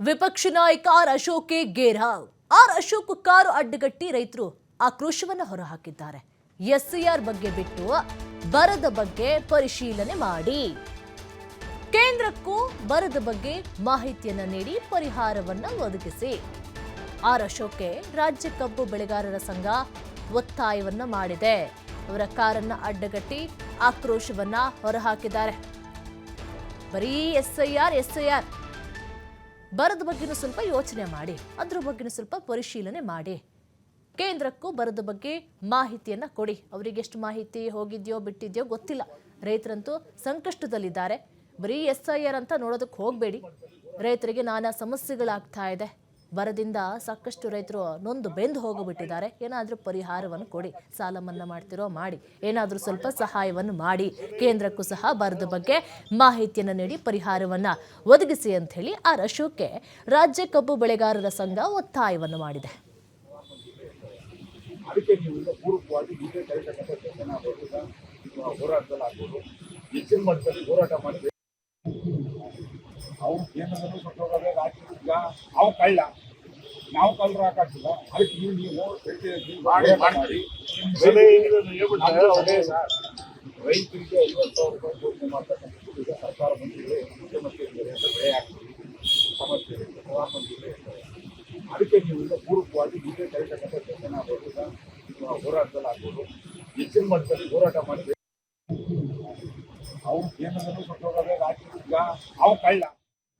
ವಿಪಕ್ಷ ನಾಯಕ ಆರ್ ಅಶೋಕ್ಗೆ ಘೇರಾವ್. ಆರ್ ಅಶೋಕ್ ಕಾರು ಅಡ್ಡಗಟ್ಟಿ ರೈತರು ಆಕ್ರೋಶವನ್ನು ಹೊರಹಾಕಿದ್ದಾರೆ. ಎಸ್ಐಆರ್ ಬಗ್ಗೆ ಬಿಟ್ಟು ಬರದ ಬಗ್ಗೆ ಪರಿಶೀಲನೆ ಮಾಡಿ, ಕೇಂದ್ರಕ್ಕೂ ಬರದ ಬಗ್ಗೆ ಮಾಹಿತಿಯನ್ನ ನೀಡಿ ಪರಿಹಾರವನ್ನ ಒದಗಿಸಿ. ಆರ್ ಅಶೋಕ್ಗೆ ರಾಜ್ಯ ಕಬ್ಬು ಬೆಳೆಗಾರರ ಸಂಘ ಒತ್ತಾಯವನ್ನ ಮಾಡಿದೆ. ಅವರ ಕಾರನ್ನ ಅಡ್ಡಗಟ್ಟಿ ಆಕ್ರೋಶವನ್ನ ಹೊರಹಾಕಿದ್ದಾರೆ. ಬರೀ ಎಸ್ಐಆರ್ ಬರದ ಬಗ್ಗೆನೂ ಸ್ವಲ್ಪ ಯೋಚನೆ ಮಾಡಿ, ಅದ್ರ ಬಗ್ಗೆನೂ ಸ್ವಲ್ಪ ಪರಿಶೀಲನೆ ಮಾಡಿ, ಕೇಂದ್ರಕ್ಕೂ ಬರದ ಬಗ್ಗೆ ಮಾಹಿತಿಯನ್ನ ಕೊಡಿ. ಅವರಿಗೆ ಎಷ್ಟು ಮಾಹಿತಿ ಹೋಗಿದ್ಯೋ ಬಿಟ್ಟಿದ್ಯೋ ಗೊತ್ತಿಲ್ಲ. ರೈತರಂತೂ ಸಂಕಷ್ಟದಲ್ಲಿದ್ದಾರೆ. ಬರೀ ಎಸ್ಐಆರ್ ಅಂತ ನೋಡೋದಕ್ಕೆ ಹೋಗಬೇಡಿ. ರೈತರಿಗೆ ನಾನಾ ಸಮಸ್ಯೆಗಳಾಗ್ತಾ ಇದೆ. ಬರದಿಂದ ಸಾಕಷ್ಟು ರೈತರು ನೊಂದು ಬೆಂದು ಹೋಗಿಬಿಟ್ಟಿದ್ದಾರೆ. ಏನಾದರೂ ಪರಿಹಾರವನ್ನು ಕೊಡಿ. ಸಾಲ ಮನ್ನಾ ಮಾಡ್ತಿರೋ ಮಾಡಿ, ಏನಾದರೂ ಸ್ವಲ್ಪ ಸಹಾಯವನ್ನು ಮಾಡಿ. ಕೇಂದ್ರಕ್ಕೂ ಸಹ ಬರದ ಬಗ್ಗೆ ಮಾಹಿತಿಯನ್ನು ನೀಡಿ ಪರಿಹಾರವನ್ನು ಒದಗಿಸಿ ಅಂತ ಹೇಳಿ ಆರ್ ಅಶೋಕ್ಗೆ ರಾಜ್ಯ ಕಬ್ಬು ಬೆಳೆಗಾರರ ಸಂಘ ಒತ್ತಾಯವನ್ನು ಮಾಡಿದೆ. ಅದಕ್ಕೆ ನೀವು ಪೂರ್ವಕವಾಗಿ ಹೋರಾಟದಲ್ಲಾಗ್ಬೋದು, ಹೆಚ್ಚಿನ ಮಟ್ಟದಲ್ಲಿ ಹೋರಾಟ ಮಾಡಿದ್ರೆ ಅವ್ರು ಕೇಂದ್ರದಲ್ಲೂ ಸತ್ತೋಗೋದೇ ರಾಜ್ಯದಿಂದ ನಾವು ಕಳ್ಳ, ನಾವು ಕಳ್ಳರು ಹಾಕಾಗ್ತಿಲ್ಲ. ಅದಕ್ಕೆ ನೀವು ಮಾಡಿ ರೈತರಿಗೆ 50,000 ರೂಪಾಯಿ ಘೋಷಣೆ ಮಾಡ್ತಕ್ಕಂಥದ್ದು ಈಗ ಸರ್ಕಾರ ಬಂದಿದೆ. ಮುಖ್ಯಮಂತ್ರಿ ಇದ್ದಾರೆ, ಬೆಳೆ ಹಾಕ್ತೀವಿ, ಸಮಸ್ಯೆ ಇದೆ, ಪ್ರಧಾನಮಂತ್ರಿ ಇದ್ದಾರೆ. ಅದಕ್ಕೆ ನೀವು ಪೂರ್ವಕವಾಗಿ ಇದೇ ಕರೀತಕ್ಕಂಥ ಕೆಲಸ ಹೋರಾಟದಲ್ಲಾಗ್ಬೋದು, ಹೆಚ್ಚಿನ ಮಟ್ಟದಲ್ಲಿ ಹೋರಾಟ ಮಾಡಿದ್ರೆ ಅವ್ರು ಕೇಂದ್ರದಲ್ಲೂ ಸತ್ತೋಗೋದೇ ರಾಜ್ಯದಿಂದ ನಾವು ಕಳ್ಳ.